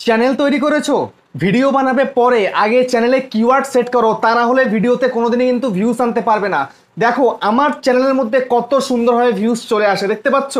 Channel তৈরি করেছো, video বানাবে পরে আগে চ্যানেলে কিওয়ার্ড সেট করো, তা না হলে ভিডিওতে কোনোদিনই কিন্তু ভিউজ আনতে পারবে না। দেখো আমার চ্যানেলের মধ্যে কত সুন্দরভাবে ভিউজ চলে আসে, দেখতে পাচ্ছ?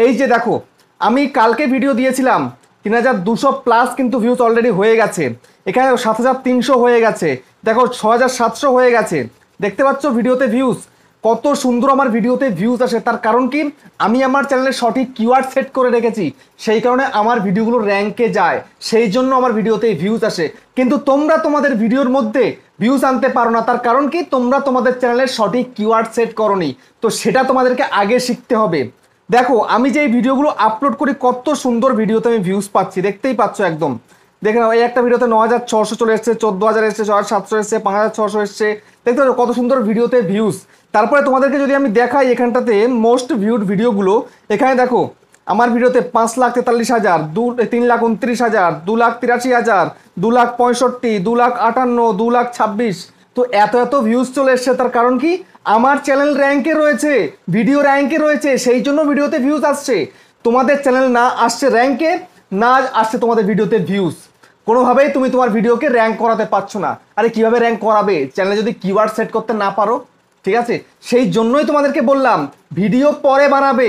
এই যে দেখো, আমি কালকে ভিডিও দিয়েছিলাম 3200+ কিন্তু ভিউজ অলরেডি হয়ে গেছে। এখানে 7300 হয়ে গেছে, দেখো 6700 হয়ে গেছে। দেখতে পাচ্ছ ভিডিওতে ভিউজ কত সুন্দর, আমার ভিডিওতে ভিউজ আসে। তার কারণ কি, আমি আমার চ্যানেলে সঠিক কিওয়ার্ড সেট করে রেখেছি, সেই কারণে আমার ভিডিওগুলো র্যাঙ্কে যায়, সেই জন্য আমার ভিডিওতে ভিউজ আসে। কিন্তু তোমরা তোমাদের ভিডিওর মধ্যে ভিউজ আনতে পারো না, তার কারণ কি, তোমরা তোমাদের চ্যানেলের সঠিক কিওয়ার্ড সেট করোনি। তো সেটা তোমাদেরকে আগে শিখতে হবে। দেখো আমি যে এই ভিডিওগুলো আপলোড করি, কত সুন্দর ভিডিওতে আমি ভিউজ পাচ্ছি, দেখতেই পাচ্ছ একদম। দেখে নাও, এই একটা ভিডিওতে 9600 চলে এসছে, 14000 এসছে, 6700 এসছে, 5600 এসছে। দেখতে পাচ্ছ কত সুন্দর ভিডিওতে ভিউজ। তারপরে তোমাদেরকে যদি আমি দেখাই এখানটাতে মোস্ট ভিউড ভিডিওগুলো, এখানে দেখো আমার ভিডিওতে 5,43,000, 3,29,000, 2,83,000, 2,65,000, 2,58,000, 2,26,000। তো এত এত ভিউজ চলে এসছে। তার কারণ কি, আমার চ্যানেল র্যাঙ্কে রয়েছে, ভিডিও র্যাঙ্কে রয়েছে, সেই জন্য ভিডিওতে ভিউজ আসছে। তোমাদের চ্যানেল না আসছে র্যাঙ্কে, না আসছে তোমাদের ভিডিওতে ভিউজ, কোনোভাবেই তুমি তোমার ভিডিওকে র্যাঙ্ক করাতে পারছো না। আরে কিভাবে র্যাঙ্ক করাবে চ্যানেলে যদি কিওয়ার্ড সেট করতে না পারো? ঠিক আছে, সেই জন্যই তোমাদেরকে বললাম ভিডিও পরে বানাবে,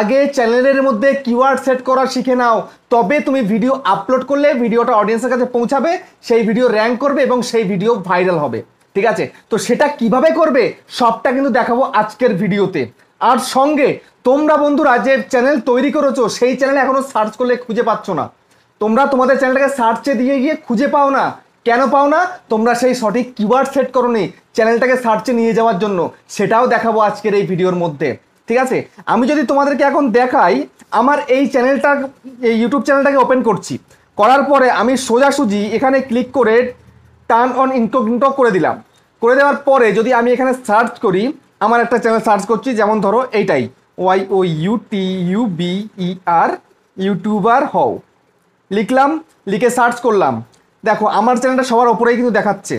আগে চ্যানেলের মধ্যে কিওয়ার্ড সেট করা শিখে নাও, তবে তুমি ভিডিও আপলোড করলে ভিডিওটা অডিয়েন্সের কাছে পৌঁছাবে, সেই ভিডিও র্যাঙ্ক করবে এবং সেই ভিডিও ভাইরাল হবে। ঠিক আছে, তো সেটা কিভাবে করবে সবটা কিন্তু দেখাবো আজকের ভিডিওতে। আর সঙ্গে তোমরা বন্ধুরা যে চ্যানেল তৈরি করেছো, সেই চ্যানেলে এখনো সার্চ করলে খুঁজে পাচ্ছ না, তোমরা তোমাদের চ্যানেলটাকে সার্চে দিয়ে গিয়ে খুঁজে পাও না। কেন পাও না? তোমরা সেই সঠিক কিওয়ার্ড সেট করোনি চ্যানেলটাকে সার্চে নিয়ে যাওয়ার জন্য, সেটাও দেখাবো আজকের এই ভিডিওর মধ্যে। ঠিক আছে, আমি যদি তোমাদেরকে এখন দেখাই, আমার এই চ্যানেলটা, এই ইউটিউব চ্যানেলটাকে ওপেন করছি, করার পরে আমি সোজাসুজি এখানে ক্লিক করে টার্ন অন ইনকগনিটো করে দিলাম। করে দেওয়ার পরে যদি আমি এখানে সার্চ করি, আমার একটা চ্যানেল সার্চ করছি, যেমন ধরো এইটাই YOUTUBER ইউটিউবার হও, লিখলাম, লিখে সার্চ করলাম। দেখো আমার চ্যানেলটা সবার ওপরেই কিন্তু দেখাচ্ছে।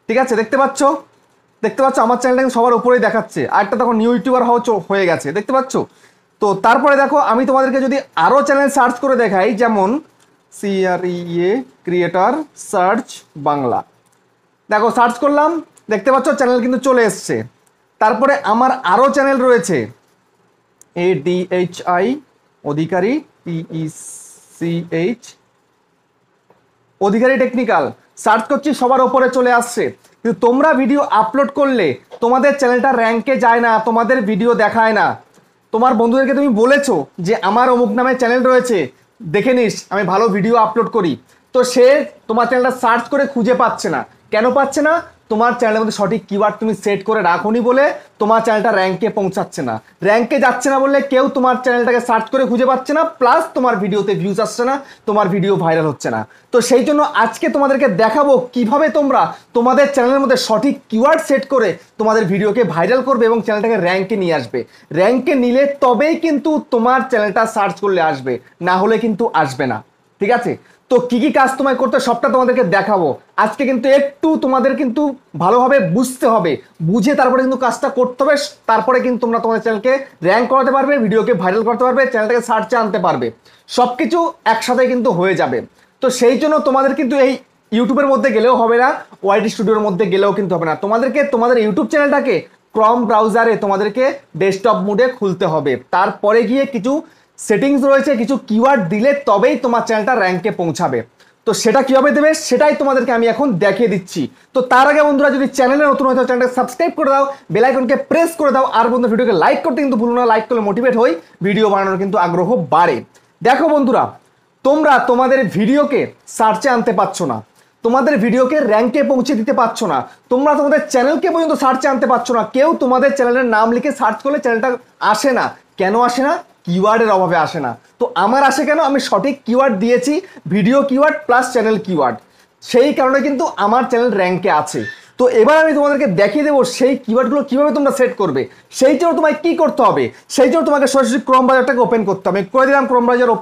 ঠিক আছে, দেখতে পাচ্ছ? দেখতে পাচ্ছ আমার চ্যানেলটা কিন্তু সবার উপরেই দেখাচ্ছে। আরেকটা দেখো নিউ ইউটিউবার হয়ে গেছে, দেখতে পাচ্ছ? তো তারপরে দেখো আমি তোমাদেরকে যদি আরও চ্যানেল সার্চ করে দেখাই, যেমন CREA ক্রিয়েটর সার্চ বাংলা, দেখো সার্চ করলাম, দেখতে পাচ্ছ চ্যানেল কিন্তু চলে এসছে। তারপরে আমার আরও চ্যানেল রয়েছে ADHI অধিকারী, TECH অধিকারী টেকনিক্যাল, সার্চ করছি, সবার ওপরে চলে আসছে। কিন্তু তোমরা ভিডিও আপলোড করলে তোমাদের চ্যানেলটা র্যাঙ্কে যায় না, তোমাদের ভিডিও দেখায় না। তোমার বন্ধুদেরকে তুমি বলেছো যে আমার অমুক নামে চ্যানেল রয়েছে, দেখে নিস আমি ভালো ভিডিও আপলোড করি, তো সে তোমার চ্যানেলটা সার্চ করে খুঁজে পাচ্ছে না। কেন পাচ্ছে না? তোমার চ্যানেলের মধ্যে সঠিক কিওয়ার্ড তুমি সেট করে রাখোনি বলে তোমার চ্যানেলটা র্যাঙ্কে পৌঁছাচ্ছে না। র্যাঙ্কে যাচ্ছে না বললে কেউ তোমার চ্যানেলটাকে সার্চ করে খুঁজে পাচ্ছে না, প্লাস তোমার ভিডিওতে ভিউজ আসছে না, তোমার ভিডিও ভাইরাল হচ্ছে না। তো সেই জন্য আজকে তোমাদেরকে দেখাবো কিভাবে তোমরা তোমাদের চ্যানেলের মধ্যে সঠিক কিওয়ার্ড সেট করে তোমাদের ভিডিওকে ভাইরাল করবে এবং চ্যানেলটাকে র্যাঙ্কে নিয়ে আসবে। র্যাঙ্কে নিলে তবেই কিন্তু তোমার চ্যানেলটা সার্চ করলে আসবে, না হলে কিন্তু আসবে না। ঠিক আছে, তো কি কি কাজ তোমায় করতে সবটা তোমাদেরকে দেখাবো আজকে। কিন্তু একটু তোমাদের কিন্তু ভালোভাবে বুঝতে হবে, বুঝে তারপরে কিন্তু কাজটা করতে হবে। তারপরে কিন্তু তোমরা তোমাদের চ্যানেলকে র্যাঙ্ক করাতে পারবে, ভিডিওকে ভাইরাল করতে পারবে, চ্যানেলটাকে সার্চে আনতে পারবে, সব কিছু একসাথে কিন্তু হয়ে যাবে। তো সেই জন্য তোমাদের কিন্তু এই ইউটিউবের মধ্যে গেলেও হবে না, ওয়াইটি স্টুডিওর মধ্যে গেলেও কিন্তু হবে না, তোমাদেরকে তোমাদের ইউটিউব চ্যানেলটাকে ক্রম ব্রাউজারে তোমাদেরকে ডেস্কটপ মোডে খুলতে হবে। তারপরে গিয়ে কিছু সেটিংস রয়েছে, কিছু কিওয়ার্ড দিলে তবেই তোমার চ্যানেলটা র্যাঙ্কে পৌঁছাবে। তো সেটা কিভাবে দেবে সেটাই তোমাদেরকে আমি এখন দেখিয়ে দিচ্ছি। তো তার আগে বন্ধুরা, যদি চ্যানেলে নতুন হয়তো চ্যানেলটাকে সাবস্ক্রাইব করে দাও, বেল আইকনকে প্রেস করে দাও, আর বন্ধু ভিডিওকে লাইক করতে কিন্তু ভুলো না, লাইক করলে মোটিভেট হই, ভিডিও বানানোর কিন্তু আগ্রহ বাড়ে। দেখো বন্ধুরা, তোমরা তোমাদের ভিডিওকে সার্চে আনতে পারছো না, তোমাদের ভিডিওকে র্যাঙ্কে পৌঁছে দিতে পারছো না, তোমরা তোমাদের চ্যানেলকে পর্যন্ত সার্চে আনতে পারছো না। কেউ তোমাদের চ্যানেলের নাম লিখে সার্চ করলে চ্যানেলটা আসে না। কেন আসে না? কিওয়ার্ডের অভাবে আসে না। তো আমার আসে কেন? আমি সঠিক কিওয়ার্ড দিয়েছি, video keyword plus channel keyword, সেই কারণে কিন্তু আমার চ্যানেল র্যাঙ্কে আছে। তো এবার আমি তোমাদেরকে দেখিয়ে দেবো সেই কিওয়ার্ডগুলো কীভাবে তোমরা সেট করবে। সেই জন্য তোমায় কী করতে হবে? সেই জন্য তোমাকে সরাসরি ক্রোম ব্রাউজারটাকে ওপেন করতে হবে। করে দিলাম ক্রোম ব্রাউজার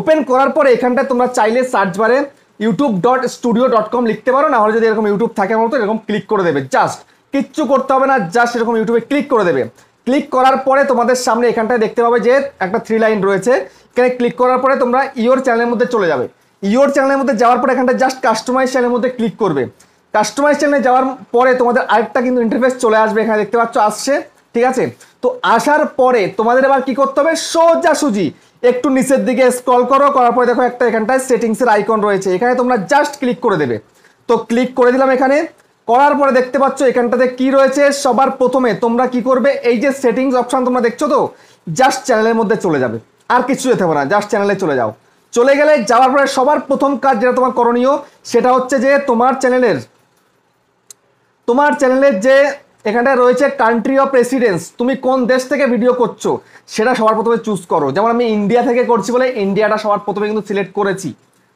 ওপেন করার পরে এখানটায় তোমরা চাইলে সার্চ বারে youtube.studio.com লিখতে পারো, না হলে যদি এরকম ইউটিউব থাকে আমার মতো এরকম ক্লিক করে দেবে, জাস্ট কিচ্ছু করতে হবে না, জাস্ট এরকম ইউটিউবে ক্লিক করে দেবে। ক্লিক করার পরে তোমাদের সামনে এখানটায় দেখতে পাবে যে একটা 3 লাইন রয়েছে, এখানে ক্লিক করার পরে তোমরা ইওর চ্যানেলের মধ্যে চলে যাবে। ইওর চ্যানেলের মধ্যে যাওয়ার পর এখানটা জাস্ট কাস্টমাইজ চ্যানেলের মধ্যে ক্লিক করবে। কাস্টমাইজ চ্যানেলে যাওয়ার পরে তোমাদের আরেকটা কিন্তু ইন্টারফেস চলে আসবে, এখানে দেখতে পাচ্ছ আসছে, ঠিক আছে। তো আসার পরে তোমাদের এবার কি করতে হবে, সোজাসুজি একটু নিচের দিকে স্ক্রল করো, করার পরে দেখো একটা এখানটায় সেটিংসের আইকন রয়েছে, এখানে তোমরা জাস্ট ক্লিক করে দেবে। তো ক্লিক করে দিলাম এখানে, করার পরে দেখতে পাচ্ছ এখানটাতে কি রয়েছে, সবার প্রথমে তোমরা কি করবে, এই যে সেটিংস অপশন তোমরা দেখছো তো, জাস্ট চ্যানেলের মধ্যে চলে যাবে, আর কিছু যেতে হবে না, জাস্ট চ্যানেলে চলে যাও। চলে গেলে যাওয়ার পরে সবার প্রথম কাজ যেটা তোমার করণীয় সেটা হচ্ছে যে তোমার চ্যানেলের যে এখানটায় রয়েছে কান্ট্রি অফ রেসিডেন্স, তুমি কোন দেশ থেকে ভিডিও করছো সেটা সবার প্রথমে চুজ করো। যেমন আমি ইন্ডিয়া থেকে করছি বলে ইন্ডিয়াটা সবার প্রথমে কিন্তু সিলেক্ট করেছি,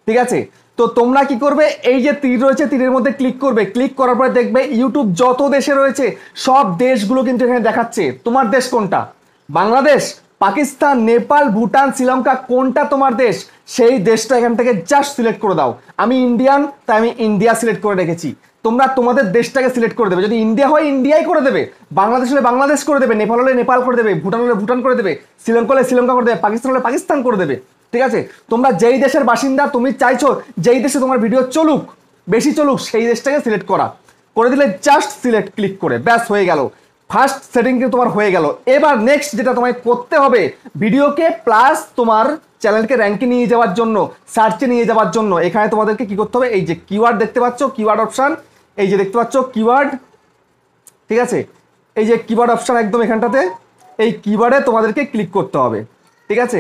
ঠিক আছে। তো তোমরা কি করবে, এই যে তীর রয়েছে তীরের মধ্যে ক্লিক করবে, ক্লিক করার পরে দেখবে ইউটিউব যত দেশে রয়েছে সব দেশগুলো কিন্তু এখানে দেখাচ্ছে। তোমার দেশ কোনটা, বাংলাদেশ, পাকিস্তান, নেপাল, ভুটান, শ্রীলঙ্কা, কোনটা তোমার দেশ, সেই দেশটা এখান থেকে জাস্ট সিলেক্ট করে দাও। আমি ইন্ডিয়ান, তাই আমি ইন্ডিয়া সিলেক্ট করে রেখেছি। তোমরা তোমাদের দেশটাকে সিলেক্ট করে দেবে, যদি ইন্ডিয়া হয় ইন্ডিয়াই করে দেবে, বাংলাদেশ হলে বাংলাদেশ করে দেবে, নেপাল হলে নেপাল করে দেবে, ভুটান হলে ভুটান করে দেবে, শ্রীলঙ্কা হলে শ্রীলঙ্কা করে দেবে, পাকিস্তান হলে পাকিস্তান করে দেবে, ঠিক আছে। তোমরা যেই দেশের বাসিন্দা, তুমি চাইছো যেই দেশে তোমার ভিডিও চলুক, বেশি চলুক, সেই দেশটাকে সিলেক্ট করে দিলে জাস্ট সিলেক্ট ক্লিক করে ব্যাস হয়ে গেল। ফার্স্ট সেটিং কিন্তু তোমার হয়ে গেল। এবার নেক্সট যেটা তোমায় করতে হবে, ভিডিওকে প্লাস তোমার চ্যানেলকে র্যাঙ্কে নিয়ে যাওয়ার জন্য, সার্চে নিয়ে যাওয়ার জন্য এখানে তোমাদেরকে কি করতে হবে, এই যে কিওয়ার্ড দেখতে পাচ্ছ, কিওয়ার্ড অপশন, এই যে দেখতে পাচ্ছ কিওয়ার্ড, ঠিক আছে, এই যে কিওয়ার্ড অপশন একদম এখানটাতে, এই কিওয়ার্ডে তোমাদেরকে ক্লিক করতে হবে, ঠিক আছে।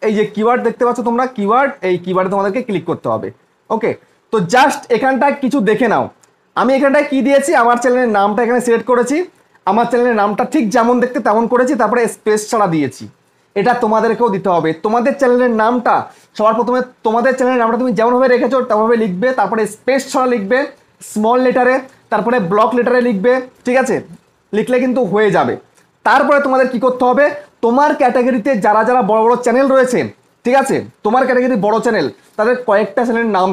এই যে কিওয়ার্ড দেখতে পাচ্ছ তোমরা, কিওয়ার্ড, এই কিওয়ার্ডে তোমাদেরকে ক্লিক করতে হবে। ওকে, তো জাস্ট এখানটা কিছু দেখে নাও, আমি এখানটায় কি দিয়েছি, আমার চ্যানেলের নামটা এখানে সিলেক্ট করেছি, আমার চ্যানেলের নামটা ঠিক যেমন দেখতে তেমন করেছি, তারপরে স্পেস ছাড়া দিয়েছি। এটা তোমাদেরকেও দিতে হবে। তোমাদের চ্যানেলের নামটা সবার প্রথমে, তোমাদের চ্যানেলের নামটা তুমি যেমনভাবে রেখেছো তেমনভাবে লিখবে, তারপরে স্পেস ছাড়া লিখবে, স্মল লেটারে, তারপরে ব্লক লেটারে লিখবে, ঠিক আছে, লিখলে কিন্তু হয়ে যাবে। তারপরে তোমাদের কি করতে হবে, তোমার ক্যাটাগরিতে যারা যারা বড় বড় চ্যানেল রয়েছে, ঠিক আছে, তোমার ক্যাটাগরি বড় চ্যানেল, তাদের কয়েকটা চ্যানেলের নাম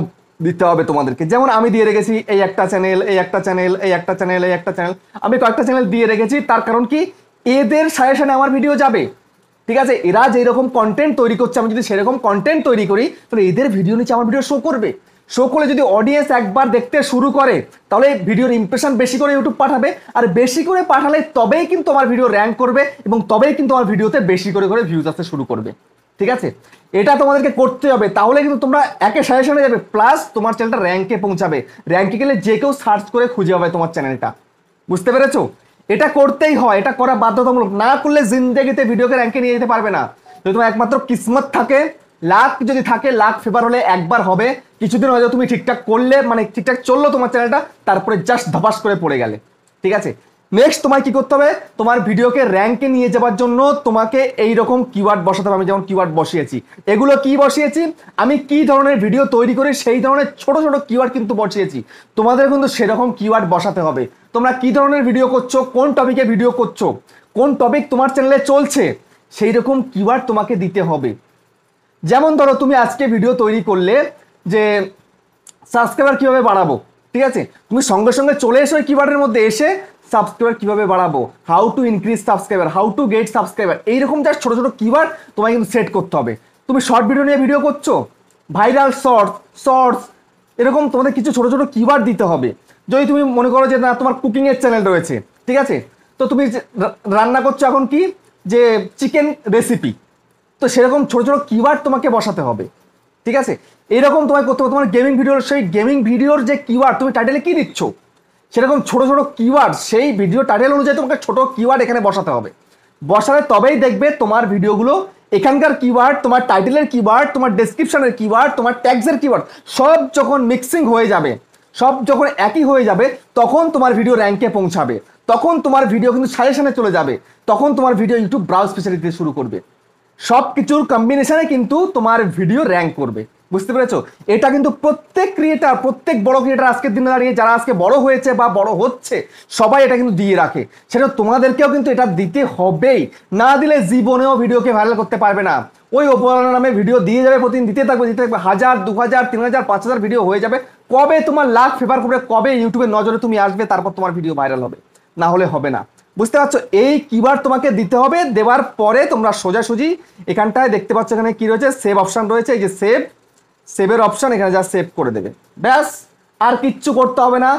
দিতে হবে তোমাদেরকে। যেমন আমি দিয়ে রেখেছি এই একটা চ্যানেল, এই একটা চ্যানেল, এই একটা চ্যানেল, এই একটা চ্যানেল, আমি কয়েকটা চ্যানেল দিয়ে রেখেছি। তার কারণ কি, এদের সাজেশনে আমার ভিডিও যাবে, ঠিক আছে। এরা যেরকম কন্টেন্ট তৈরি করছে, আমি যদি সেরকম কন্টেন্ট তৈরি করি, তাহলে এদের ভিডিও নিচে আমার ভিডিও শো করবে। শো করলে যদি অডিয়েন্স একবার দেখতে শুরু করে, তাহলে ভিডিওর ইমপ্রেশন বেশি করে ইউটিউব পাঠাবে, আর বেশি করে পাঠালে তবেই কিন্তু আমার ভিডিও র্যাঙ্ক করবে, এবং তবেই কিন্তু আমার ভিডিওতে বেশি করে করে ভিউজ আসতে শুরু করবে, ঠিক আছে। এটা তোমাদেরকে করতে হবে, তাহলে কিন্তু তোমরা একে সাজেশনে যাবে, প্লাস তোমার চ্যানেলটা র্যাঙ্কে পৌঁছাবে। র্যাঙ্কে গেলে যে কেউ সার্চ করে খুঁজে পাবে তোমার চ্যানেলটা, বুঝতে পেরেছো? এটা করতেই হয়, এটা করা বাধ্যতামূলক, না করলে জিন্দেগিতে ভিডিওকে র্যাঙ্কে নিয়ে যেতে পারবে না। যদি তোমার একমাত্র কিসমত থাকে, লাক যদি থাকে, লাক ফেভার হলে একবার হবে, কিছুদিন হয়তো তুমি ঠিকঠাক করলে, মানে ঠিকঠাক চললো তোমার চ্যানেলটা, তারপরে জাস্ট ধপাস করে পড়ে গেলে, ঠিক আছে। নেক্সট তোমায় কি করতে হবে, তোমার ভিডিওকে র্যাঙ্কে নিয়ে যাওয়ার জন্য তোমাকে এইরকম কিওয়ার্ড বসাতে হবে। আমি যেমন কিওয়ার্ড বসিয়েছি, এগুলো কি বসিয়েছি, আমি কি ধরনের ভিডিও তৈরি করি সেই ধরনের ছোট ছোট কিওয়ার্ড কিন্তু বসিয়েছি। তোমাদের কিন্তু সেরকম কিওয়ার্ড বসাতে হবে। তোমরা কি ধরনের ভিডিও করছো, কোন টপিকে ভিডিও করছো, কোন টপিক তোমার চ্যানেলে চলছে, সেই রকম কিওয়ার্ড তোমাকে দিতে হবে। যেমন ধরো তুমি আজকে ভিডিও তৈরি করলে যে সাবস্ক্রাইবার কিভাবে বাড়াবো, ঠিক আছে, তুমি সঙ্গে সঙ্গে চলে এসো ওই কিওয়ার্ডের মধ্যে, এসে সাবস্ক্রাইবার কিভাবে বাড়াবো, how to increase subscriber, how to get subscriber, এইরকম জাস্ট ছোট ছোট কিওয়ার্ড তোমায় কিন্তু সেট করতে হবে। তুমি শর্ট ভিডিও নিয়ে ভিডিও করছো, ভাইরাল শর্টস, এরকম তোমাদের কিছু ছোট ছোট কিওয়ার্ড দিতে হবে। যদি তুমি মনে করো যে না তোমার কুকিংয়ের চ্যানেল রয়েছে, ঠিক আছে, তো তুমি রান্না করছো এখন কি, যে চিকেন রেসিপি, তো সেরকম ছোট ছোট কিওয়ার্ড তোমাকে বসাতে হবে, ঠিক আছে। এরকম তোমায় করতে হবে। তোমার গেমিং ভিডিওর, সেই গেমিং ভিডিওর যে কিওয়ার্ড তুমি টাইটেলে কি দিচ্ছ, সেরকম ছোট ছোট কিওয়ার্ড সেই ভিডিও টাইটেল অনুযায়ী তোমাকে ছোট কিওয়ার্ড এখানে বসাতে হবে। বসালে তবেই দেখবে তোমার ভিডিওগুলো, এখানকার কিওয়ার্ড, তোমার টাইটেলের কিওয়ার্ড, তোমার ডেসক্রিপশনের কিওয়ার্ড, তোমার ট্যাগসের কিওয়ার্ড সব যখন মিক্সিং হয়ে যাবে, সব যখন একই হয়ে যাবে, তখন তোমার ভিডিও র্যাঙ্কে পৌঁছাবে, তখন তোমার ভিডিও কিন্তু সাজেশনে চলে যাবে, তখন তোমার ভিডিও ইউটিউব ব্রাউজ স্পেশালি দিতে শুরু করবে। সব কিছুর কম্বিনেশনে কিন্তু তোমার ভিডিও র্যাঙ্ক করবে, বুঝতে পেরেছো? এটা কিন্তু প্রত্যেক ক্রিয়েটার, প্রত্যেক বড় ক্রিয়েটার আজকের দিনে দাঁড়িয়ে যারা আজকে বড় হয়েছে বা বড় হচ্ছে, সবাই এটা কিন্তু দিয়ে রাখে। সেটা তোমাদেরকেও কিন্তু এটা দিতে হবেই, না দিলে জীবনেও ভিডিওকে ভাইরাল করতে পারবে না। ওই ওপরের নামে ভিডিও দিয়ে যাবে, প্রতিদিন দিতে থাকবে, 1000, 2000, 3000, 5000 ভিডিও হয়ে যাবে। কবে তোমার লাখ ফেভার করবে, কবে ইউটিউবের নজরে তুমি আসবে, তারপর তোমার ভিডিও ভাইরাল হবে, না হলে হবে না। বুঝতে পারছো? এই কিওয়ার্ড তোমাকে দিতে হবে, দেওয়ার পরে তোমরা সোজাসুজি এখানটায় দেখতে পাচ্ছ এখানে কি রয়েছে, সেভ অপশন রয়েছে, এই যে সেভের অপশন, এখানে যা সেভ করে দেবে, ব্যাস। আর কিচ্ছু করতে হবে না।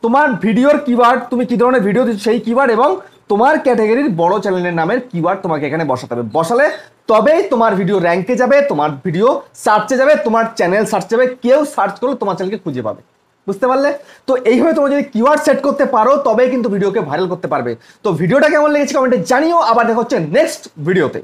তোমার ভিডিওর কিওয়ার্ড, তুমি কি ধরনের ভিডিও দিচ্ছ সেই কিওয়ার্ড এবং তোমার ক্যাটাগরির বড় চ্যানেলের নামের কিওয়ার্ড তোমাকে এখানে বসাতে হবে। বসালে তবেই তোমার ভিডিও র্যাঙ্কে যাবে, তোমার ভিডিও সার্চে যাবে, তোমার চ্যানেল সার্চে যাবে, কেউ সার্চ করলে তোমার চ্যানেলকে খুঁজে পাবে। বুঝতে পারলে? তো এইভাবে তোমরা যদি কিওয়ার্ড সেট করতে পারো তবেই কিন্তু ভিডিওকে ভাইরাল করতে পারবে। তো ভিডিওটা কেমন লেগেছে কমেন্টে জানিও। আবার দেখা হচ্ছে নেক্সট ভিডিওতে।